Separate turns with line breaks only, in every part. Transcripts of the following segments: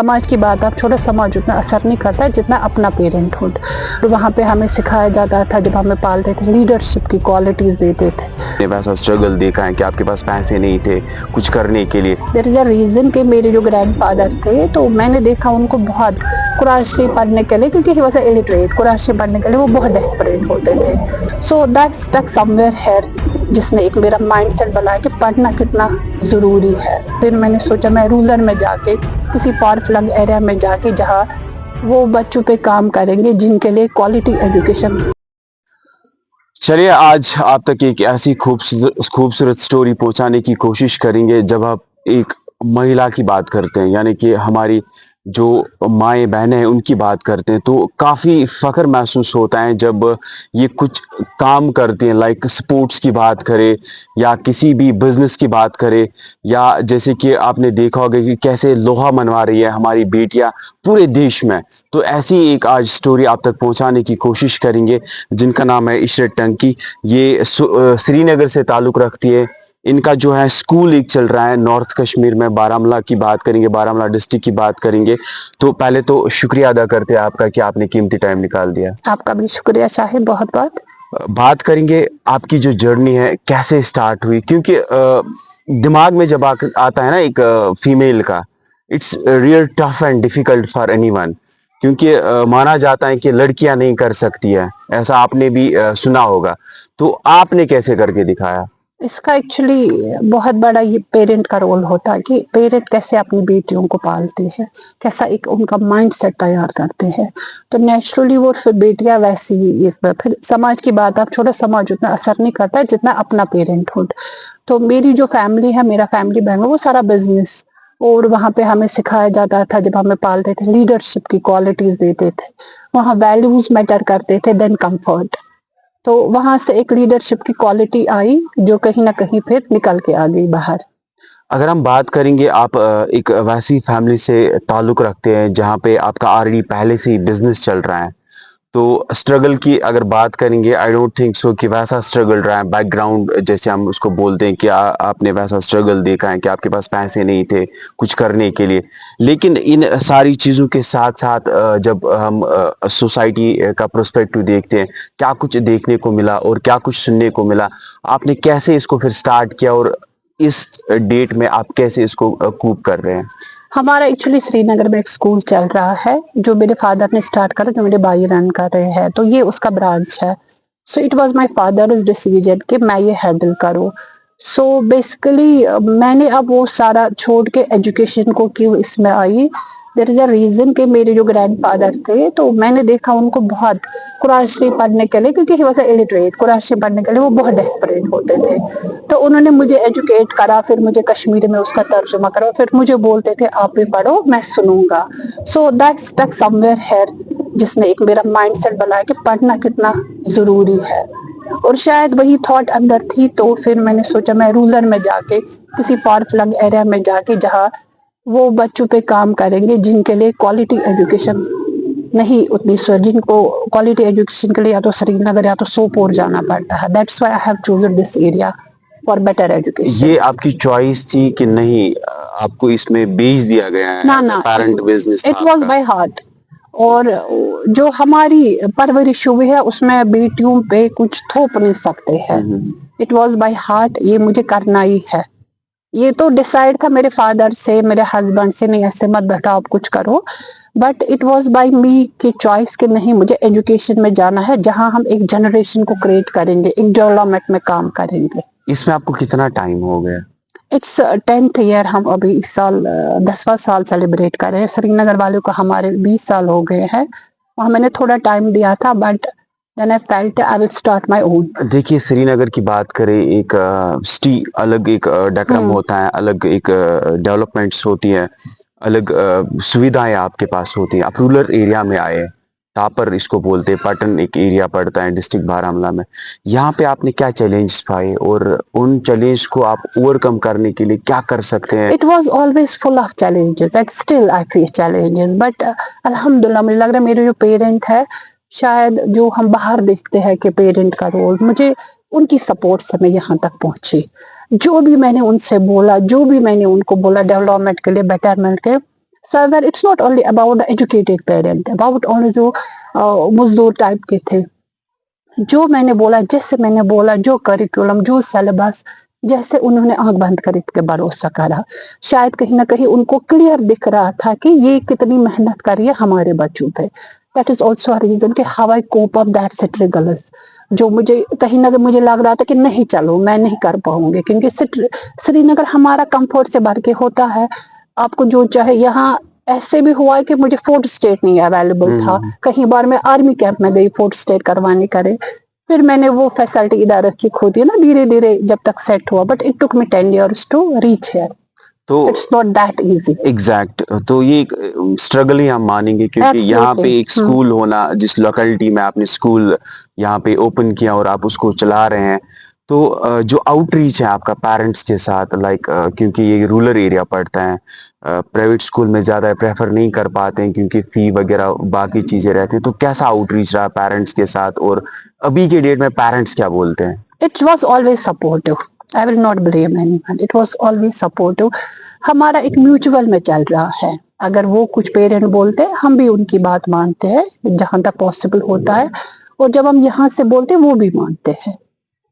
समाज की बात आप छोड़ो, समाज उतना असर नहीं करता है जितना अपना पेरेंटहुड। वहाँ पे हमें सिखाया जाता था, जब हमें पालते थे, लीडरशिप की क्वालिटीज देते थे।
वैसा स्ट्रगल देखा है कि आपके पास पैसे नहीं थे कुछ करने के लिए।
देयर इज अ रीजन कि मेरे जो ग्रैंडफादर थे, तो मैंने देखा उनको बहुत कुरान शरीफ पढ़ने के लिए, क्योंकि he was illiterate, Quran Sharif पढ़ने के लिए वो बहुत डेस्परेट होते थे। So that stuck somewhere here, जिसने एक मेरा माइंडसेट बनाया कि पढ़ना कितना ज़रूरी है। फिर मैंने सोचा मैं रूरल में जाके, किसी फार फ्लंग एरिया में जाके, जहाँ वो बच्चों पे काम करेंगे जिनके लिए क्वालिटी एजुकेशन।
चलिए आज आप तक एक ऐसी खूबसूरत स्टोरी पहुंचाने की कोशिश करेंगे। जब आप एक महिला की बात करते हैं, यानी कि हमारी जो माएँ बहनें हैं उनकी बात करते हैं, तो काफ़ी फ़ख्र महसूस होता है जब ये कुछ काम करती हैं। लाइक स्पोर्ट्स की बात करें या किसी भी बिजनेस की बात करें, या जैसे कि आपने देखा होगा कि कैसे लोहा मनवा रही है हमारी बेटियां पूरे देश में। तो ऐसी एक आज स्टोरी आप तक पहुंचाने की कोशिश करेंगे, जिनका नाम है इशरत टंकी। ये श्रीनगर से ताल्लुक़ रखती है। इनका जो है स्कूल एक चल रहा है नॉर्थ कश्मीर में, बारामूला की बात करेंगे, बारामूला डिस्ट्रिक्ट की बात करेंगे। तो पहले तो शुक्रिया अदा करते हैं आपका कि आपने कीमती टाइम निकाल दिया।
आपका भी शुक्रिया शाहिद, बहुत बहुत।
बात करेंगे आपकी जो जर्नी है कैसे स्टार्ट हुई, क्योंकि दिमाग में जब आता है ना एक फीमेल का, it's real tough and difficult for anyone, क्योंकि माना जाता है कि लड़कियां नहीं कर सकती है, ऐसा आपने भी सुना होगा। तो आपने कैसे करके दिखाया?
इसका एक्चुअली बहुत बड़ा ये पेरेंट का रोल होता है कि पेरेंट कैसे अपनी बेटियों को पालते हैं, कैसा एक उनका माइंड सेट तैयार करते हैं। तो नेचुरली वो फिर बेटियां वैसी ही इसमें, फिर समाज की बात आप छोड़ो, समाज उतना असर नहीं करता है जितना अपना पेरेंटहुड। तो मेरी जो फैमिली है, मेरा फैमिली बैकग्राउंड, वो सारा बिजनेस, और वहाँ पे हमें सिखाया जाता था, जब हमें पालते थे, लीडरशिप की क्वालिटीज देते थे। वहाँ वैल्यूज मैटर करते थे देन कंफर्ट। तो वहां से एक लीडरशिप की क्वालिटी आई जो कहीं ना कहीं फिर निकल के आ गई बाहर।
अगर हम बात करेंगे, आप एक वैसी फैमिली से ताल्लुक़ रखते हैं जहाँ पे आपका ऑलरेडी पहले से ही बिजनेस चल रहा है, तो स्ट्रगल की अगर बात करेंगे, आई डोंट थिंक सो कि वैसा स्ट्रगल रहा है बैकग्राउंड, जैसे हम उसको बोलते हैं कि आपने वैसा स्ट्रगल देखा है कि आपके पास पैसे नहीं थे कुछ करने के लिए। लेकिन इन सारी चीज़ों के साथ साथ जब हम सोसाइटी का पर्सपेक्टिव देखते हैं, क्या कुछ देखने को मिला और क्या कुछ सुनने को मिला? आपने कैसे इसको फिर स्टार्ट किया और इस डेट में आप कैसे इसको कूप कर रहे हैं?
हमारा एक्चुअली श्रीनगर में एक स्कूल चल रहा है जो मेरे फादर ने स्टार्ट करा, जो मेरे भाई रन कर रहे हैं, तो ये उसका ब्रांच है। So it was my father's decision कि मैं ये हैंडल करूँ। सो बेसिकली मैंने अब वो सारा छोड़ के एजुकेशन को क्यों इसमें आई, देयर इज अ रीजन कि मेरे जो ग्रैंडफादर थे, तो मैंने देखा उनको बहुत कुरान शरीफ पढ़ने के लिए, क्योंकि he was illiterate, Quran Sharif पढ़ने के लिए वो बहुत डेस्परेट होते थे। तो उन्होंने मुझे एजुकेट करा, फिर मुझे कश्मीरी में उसका तर्जुमा करा, फिर मुझे बोलते थे आप भी पढ़ो, मैं सुनूंगा। So that stuck somewhere here, जिसने एक मेरा माइंडसेट बनाया कि पढ़ना कितना जरूरी है। और शायद वही थॉट अंदर थी, तो फिर मैंने सोचा मैं रूरल में जाके, किसी फार फ्लंग एरिया में जाके, जहाँ वो बच्चों पे काम करेंगे जिनके लिए क्वालिटी एजुकेशन नहीं उतनी, जिनको क्वालिटी एजुकेशन के लिए या तो श्रीनगर या तो सोपोर जाना पड़ता है। That's why I have chosen this area for better education.
ये आपकी चॉइस थी कि नहीं, आपको इसमें बेच दिया गया है?
ना ना,
पेरेंट बिजनेस
इट
था
वाज
आपका?
By heart. और जो हमारी परवरिश हुई है उसमें बेटियों पे कुछ थोप नहीं सकते हैं। इट वाज बाय हार्ट, ये मुझे करना ही है। ये तो डिसाइड था मेरे फादर से, मेरे हस्बैंड से, नहीं ऐसे मत बेटा आप कुछ करो, बट इट वाज बाय मी की चॉइस कि नहीं मुझे एजुकेशन में जाना है, जहां हम एक जनरेशन को क्रिएट करेंगे, एक डेवलपमेंट में काम करेंगे।
इसमें आपको कितना टाइम हो गया?
इट्स 10th ईयर, हम अभी इस साल 10वां साल सेलिब्रेट कर रहे हैं। श्रीनगर वालों को हमारे 20 साल हो गए हैं। वहाँ मैंने थोड़ा टाइम दिया था, but then I felt I will start my own.
देखिए, श्रीनगर की बात करें, एक सिटी अलग, एक डेकोरम होता है, अलग एक डेवलपमेंट्स होती है, अलग सुविधाएं आपके पास होती हैं। आप रूरल एरिया में आए, टापर इसको बोलते हैं, पटन एक एरिया पड़ता है डिस्ट्रिक्ट बारामूला में। यहाँ पे आपने क्या चैलेंज पाए और उन चैलेंज को आप ओवरकम करने के लिए क्या कर सकते हैं?
It was always full of challenges and still I face challenges, but अल्हम्दुलिल्लाह मुझे लग रहा है मेरे जो पेरेंट है, शायद जो हम बाहर देखते हैं कि पेरेंट का रोल, मुझे उनकी सपोर्ट से मैं यहाँ तक पहुंची। जो भी मैंने उनसे बोला, जो भी मैंने उनको बोला डेवलपमेंट के लिए, बेटरमेंट के, Somewhere it's not only about the educated parent, about only जो मजदूर टाइप के थे, जो मैंने बोला, जैसे मैंने बोला, जो करिकुलम, जो सिलेबस, जैसे उन्होंने आंख बंद करके भरोसा करा, शायद कहीं ना कहीं उनको क्लियर दिख रहा था कि ये कितनी मेहनत कर रही है हमारे बच्चों पे. दैट इज ऑल्सो रीजन कि how I cope up that struggles, जो मुझे कहीं ना कहीं मुझे लग रहा था कि नहीं चलो मैं नहीं कर पाऊंगी, क्योंकि श्रीनगर हमारा कंफर्ट से भर के होता है, आपको जो चाहे. यहाँ ऐसे भी हुआ है कि मुझे फूड स्टेट नहीं अवेलेबल था, कहीं बार मैं आर्मी कैंप में गई फूड स्टेट करवाने करे, फिर मैंने वो फैसिलिटी इधर रखी खुद ही ना, धीरे धीरे जब तक सेट हुआ. But it took me 10 years to reach here.
तो
it's not that easy.
Exact, तो ये एक स्ट्रगल ही हम मानेंगे, क्योंकि यहाँ पे एक स्कूल होना, जिस लोकेलिटी में आपने स्कूल यहाँ पे ओपन किया और आप उसको चला रहे हैं, तो जो आउटरीच है आपका पेरेंट्स के साथ, लाइक क्योंकि ये रूरल एरिया पड़ता है, प्राइवेट स्कूल में ज़्यादा प्रेफर नहीं कर पाते हैं क्योंकि फ़ी वगैरह बाकी चीज़ें रहती हैं, तो कैसा आउटरीच रहा पेरेंट्स के साथ, और अभी के डेट में पेरेंट्स क्या बोलते हैं?
It was always supportive. I will not blame anyone. It was always supportive. हमारा एक म्यूचुअल में चल रहा है. अगर वो कुछ पेरेंट बोलते हैं, हम भी उनकी बात मानते हैं जहां तक पॉसिबल होता है, और जब हम यहाँ से बोलते हैं वो भी मानते हैं.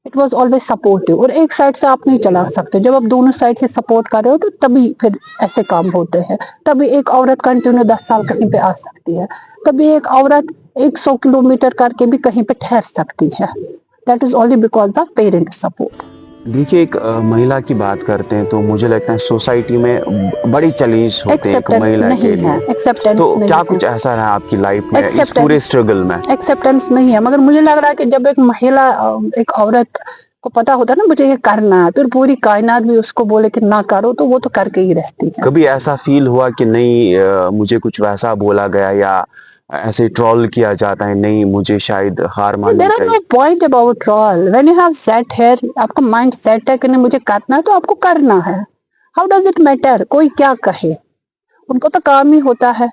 It was always supportive. और एक साइड से आप नहीं चला सकते, जब आप दोनों साइड से सपोर्ट कर रहे हो तो तभी फिर ऐसे काम होते हैं. तभी एक औरत कंटिन्यू 10 साल कहीं पे आ सकती है, तभी एक औरत 100 किलोमीटर करके भी कहीं पे ठहर सकती है. That is only because of parent support.
देखिए, एक महिला की बात करते हैं तो मुझे लगता है सोसाइटी में बड़ी चैलेंज होते हैं एक महिला के लिए.
एक्सेप्टेंस
तो
नहीं
क्या
है.
कुछ ऐसा रहा आपकी लाइफ में इस पूरे स्ट्रगल में?
एक्सेप्टेंस नहीं है, मगर मुझे लग रहा है कि जब एक महिला, एक औरत को पता होता है ना मुझे ये करना है, फिर पूरी कायनात भी उसको बोले कि ना करो, तो वो तो करके ही रहती है.
कभी ऐसा फील हुआ कि नहीं मुझे कुछ वैसा बोला गया या ऐसे ट्रोल किया जाता है, नहीं मुझे शायद हार माननी
चाहिए? There are no point about troll. When you have set here, आपका माइंड सेट है कि नहीं मुझे करना है तो आपको करना है. How does it matter कोई क्या कहे? उनको तो काम ही होता है.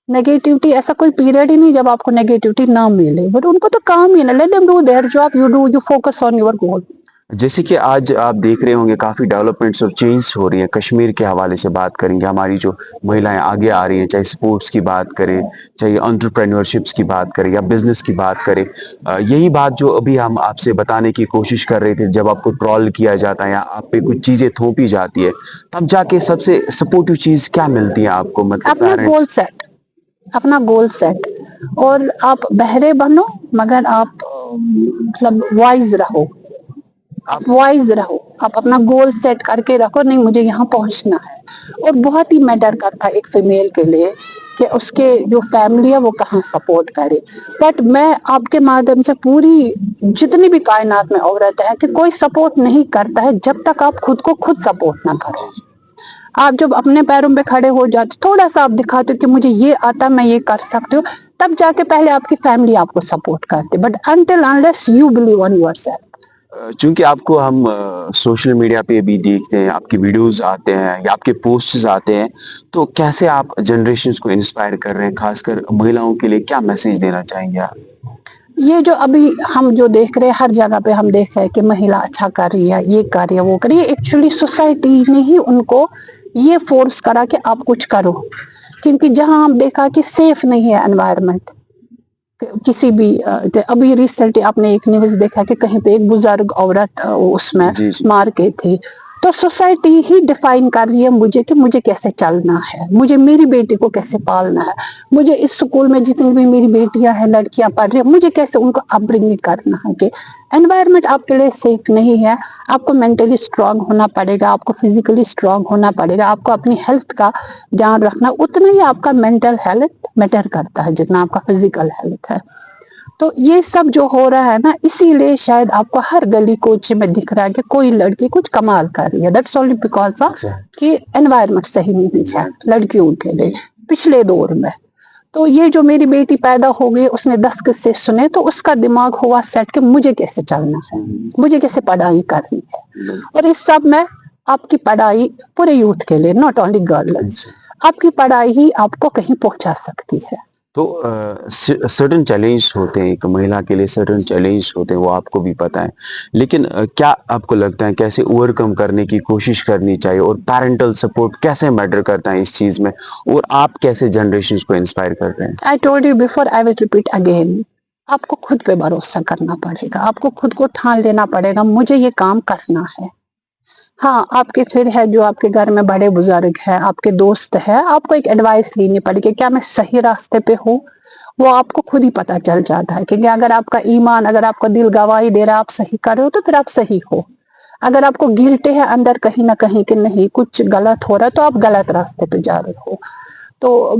नेगेटिविटी, ऐसा कोई पीरियड ही नहीं जब आपको नेगेटिविटी ना मिले, बट उनको तो काम ही ना. Let them do their job, you focus on your goal.
जैसे कि आज आप देख रहे होंगे काफ़ी डेवलपमेंट्स और चेंज हो रही है. कश्मीर के हवाले से बात करेंगे, हमारी जो महिलाएं आगे आ रही हैं, चाहे स्पोर्ट्स की बात करें, चाहे एंटरप्रेन्योरशिप्स की बात करें या बिजनेस की बात करें. यही बात जो अभी हम आपसे बताने की कोशिश कर रहे थे, जब आपको ट्रोल किया जाता है या आप पे कुछ चीज़ें थोपी जाती है, तब जाके सबसे सपोर्टिव चीज़ क्या मिलती है आपको? मतलब
अपना गोल सेट, और आप बहरे बनो मगर आप मतलब वाइज रहो. आप वाइज रहो, आप अपना गोल सेट करके रखो, नहीं मुझे यहाँ पहुंचना है. और बहुत ही मैटर करता है एक फीमेल के लिए कि उसके जो फैमिली है वो कहाँ सपोर्ट करे. बट मैं आपके माध्यम से पूरी जितनी भी कायनात में औरत है कि कोई सपोर्ट नहीं करता है जब तक आप खुद को खुद सपोर्ट ना करो. आप जब अपने पैरों पे खड़े हो जाते, थोड़ा सा आप दिखाते हो कि मुझे ये आता, मैं ये कर सकती हूँ, तब जाके पहले आपकी फैमिली आपको सपोर्ट करती. But until unless you believe on yourself.
चूंकि आपको हम सोशल मीडिया पे भी देखते हैं, आपकी वीडियोस आते हैं या आपके पोस्ट्स आते हैं, तो कैसे आप जनरेशन्स को इंस्पायर कर रहे हैं, खासकर महिलाओं के लिए क्या मैसेज देना चाहेंगे आप?
ये जो अभी हम जो देख रहे हैं, हर जगह पे हम देख रहे हैं कि महिला अच्छा कर रही है, ये कर रही है, वो कर रही है. एक्चुअली सोसाइटी ने ही उनको ये फोर्स करा कि आप कुछ करो, क्योंकि जहां हम देखा कि सेफ नहीं है एनवायरनमेंट किसी भी. अभी रिसेंटली आपने एक न्यूज देखा कि कहीं पे एक बुजुर्ग औरत उसमें मार के थी. तो सोसाइटी ही डिफाइन कर रही है मुझे कि मुझे कैसे चलना है, मुझे मेरी बेटी को कैसे पालना है, मुझे इस स्कूल में जितनी भी मेरी बेटियां हैं, लड़कियां पढ़ रही हैं, मुझे कैसे उनको अपब्रिंगिंग करना है. कि एनवायरनमेंट आपके लिए सेफ नहीं है, आपको मेंटली स्ट्रांग होना पड़ेगा, आपको फिजिकली स्ट्रांग होना पड़ेगा, आपको अपनी हेल्थ का ध्यान रखना. उतना ही आपका मेंटल हेल्थ मैटर करता है जितना आपका फिजिकल हेल्थ है. तो ये सब जो हो रहा है ना, इसीलिए शायद आपको हर गली कोचे में दिख रहा है कि कोई लड़की कुछ कमाल कर रही है. दैट्स ओनली बिकॉज ऑफ कि एनवायरनमेंट सही नहीं है लड़कियों के लिए पिछले दौर में. तो ये जो मेरी बेटी पैदा हो गई, उसने 10 किस्से सुने, तो उसका दिमाग हुआ सेट कि मुझे कैसे चलना है, मुझे कैसे पढ़ाई करनी है. और इस सब में आपकी पढ़ाई पूरे यूथ के लिए, नॉट ओनली गर्ल्स, आपकी पढ़ाई ही आपको कहीं पहुंचा सकती है.
تو سرٹن چیلنج ہوتے ہیں، ایک مہیلا کے لیے سرٹن چیلنج ہوتے ہیں، وہ آپ کو بھی پتہ ہے، لیکن کیا آپ کو لگتا ہے کیسے اوور کم کرنے کی کوشش کرنی چاہیے، اور پیرنٹل سپورٹ کیسے میٹر کرتا ہے اس چیز میں، اور آپ کیسے جنریشنز کو انسپائر کرتے ہیں؟
I told you before, I will repeat again. آپ کو خود پہ بھروسہ کرنا پڑے گا، آپ کو خود کو ٹھان لینا پڑے گا مجھے یہ کام کرنا ہے. ہاں آپ کے پھر ہے جو آپ کے گھر میں بڑے بزرگ ہیں، آپ کے دوست ہیں، آپ کو ایک ایڈوائس لینی پڑے گی کیا میں صحیح راستے پہ ہوں. وہ آپ کو خود ہی پتہ چل جاتا ہے کیونکہ اگر آپ کا ایمان، اگر آپ کا دل گواہی دے رہا آپ صحیح کر رہے ہو تو پھر آپ صحیح ہو. اگر آپ کو گلٹ ہے اندر کہیں نہ کہیں کہ نہیں کچھ غلط ہو رہا ہے تو آپ غلط راستے پہ جا رہے ہو. تو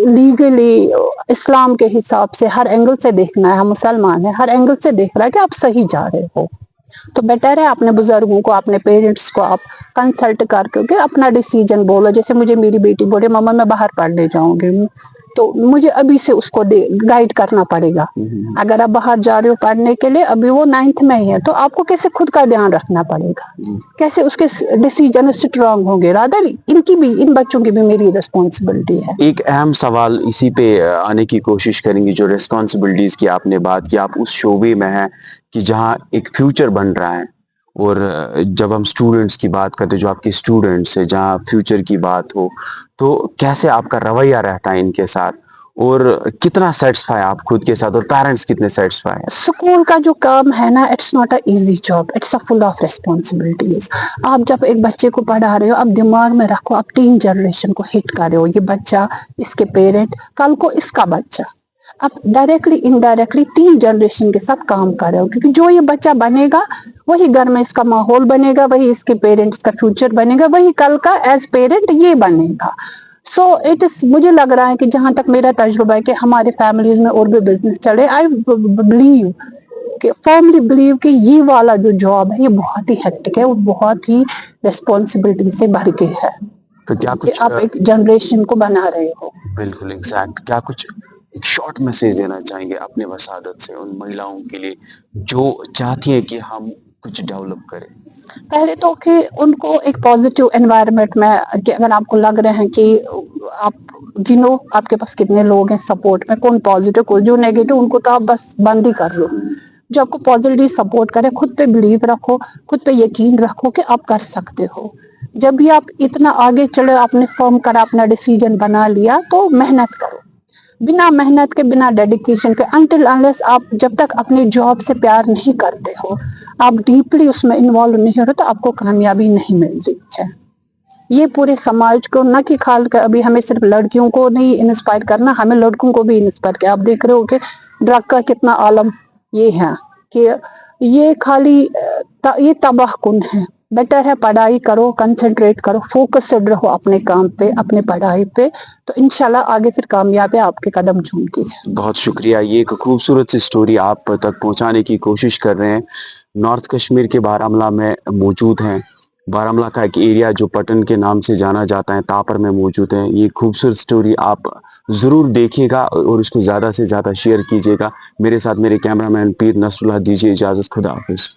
لیگلی اسلام کے حساب سے ہر اینگل سے دیکھنا ہے، ہم مسلمان ہیں، ہر اینگل سے دیکھ رہا ہے کہ آپ صحیح جا رہے ہو. تو بیٹر ہے اپنے بزرگوں کو، اپنے پیرنٹس کو آپ کنسلٹ کر کے اپنا ڈیسیجن بولو. جیسے مجھے میری بیٹی بولے ماما میں باہر پڑھنے جاؤں گی، تو مجھے ابھی سے اس کو گائیڈ کرنا پڑے گا. اگر آپ باہر جا رہے ہو پڑھنے کے لیے، ابھی وہ 9th میں ہی ہے، تو آپ کو کیسے خود کا دھیان رکھنا پڑے گا، کیسے اس کے ڈیسیجن اسٹرانگ ہوں گے. رادر ان بچوں کی بھی میری ریسپانسبلٹی ہے.
ایک اہم سوال اسی پہ آنے کی کوشش کریں گے، جو ریسپانسبلٹیز کی آپ نے بات کی، آپ اس شعبے میں ہیں کہ جہاں ایک فیوچر بن رہا ہے، اور جب ہم اسٹوڈنٹس کی بات کرتے جو آپ کے اسٹوڈنٹس ہیں، جہاں فیوچر کی بات ہو، تو کیسے آپ کا رویہ رہتا ہے ان کے ساتھ، اور کتنا سیٹسفائی آپ خود کے ساتھ، اور پیرنٹس کتنے سیٹسفائی ہیں؟
اسکول کا جو کام ہے نا، it's not a easy job, it's a full of responsibilities. آپ جب ایک بچے کو پڑھا رہے ہو، آپ دماغ میں رکھو آپ 3 جنریشن کو ہٹ کر رہے ہو. یہ بچہ، اس کے پیرنٹ، کل کو اس کا بچہ. آپ ڈائریکٹلی انڈائریکٹلی 3 جنریشن کے ساتھ کام کر رہے ہو، کیونکہ جو یہ بچہ بنے گا وہی گھر میں اس کا ماحول بنے گا، وہی اس کے پیرنٹس کا فیوچر بنے گا، وہی کل کا ایز پیرنٹ یہ بنے گا. سو مجھے لگ رہا ہے کہ جہاں تک میرا تجربہ ہے کہ ہمارے فیملیز میں اور بھی بزنس چلے، آئی بلیو کہ فیملی بلیو کہ یہ والا جو جاب ہے یہ بہت ہی ہیکٹک ہے، وہ بہت ہی ریسپانسبلٹی سے بھر کے ہے،
تو کیا
کہ
کچھ
آپ ایک جنریشن کو بنا رہے ہو.
بالکل ایگزیکٹ، کیا کچھ ایک شارٹ میسج دینا چاہیں گے اپنے وسادت سے ان مہیلاؤں کے لیے جو چاہتی ہیں کہ ہم کچھ ڈیولپ کریں؟
پہلے تو کہ ان کو ایک پازیٹیو انوائرمنٹ میں، کہ اگر آپ کو لگ رہے ہیں کہ آپ گنو آپ کے پاس کتنے لوگ ہیں سپورٹ میں، کون پازیٹیو کون جو نیگیٹو، ان کو تو آپ بس بند ہی کر لو. جو آپ کو پازیٹیو سپورٹ کرے، خود پہ بلیو رکھو، خود پہ یقین رکھو کہ آپ کر سکتے ہو. جب بھی آپ اتنا آگے چلے، آپ نے فرم کرا، اپنا ڈیسیجن بنا لیا، تو محنت کرو. بنا محنت کے، بنا ڈیڈیکیشن کے، انٹل انلیس آپ جب تک اپنی جاب سے پیار نہیں کرتے ہو، آپ ڈیپلی اس میں انوالو نہیں ہو رہے، تو آپ کو کامیابی نہیں مل رہی ہے. یہ پورے سماج کو، نہ کہ خال کا ابھی ہمیں صرف لڑکیوں کو نہیں انسپائر کرنا، ہمیں لڑکوں کو بھی انسپائر کیا. آپ دیکھ رہے ہو کہ ڈرگ کا کتنا عالم یہ ہے کہ یہ خالی یہ تباہ کن ہے. بیٹر ہے پڑھائی کرو، کنسنٹریٹ کرو، فوکسڈ رہو اپنے کام پہ، اپنے پڑھائی پہ، تو انشاءاللہ آگے پھر کامیابی آپ کے قدم چومتی ہے.
بہت شکریہ. یہ ایک خوبصورت سی سٹوری آپ تک پہنچانے کی کوشش کر رہے ہیں. نارتھ کشمیر کے بارہمولہ میں موجود ہیں. بارہمولہ کا ایک ایریا جو پٹن کے نام سے جانا جاتا ہے، تاپر میں موجود ہے. یہ خوبصورت سٹوری آپ ضرور دیکھیے گا اور اس کو زیادہ سے زیادہ شیئر کیجیے گا. میرے ساتھ میرے کیمرہ مین پیر نصر اللہ. دیجیے اجازت. خدا حافظ.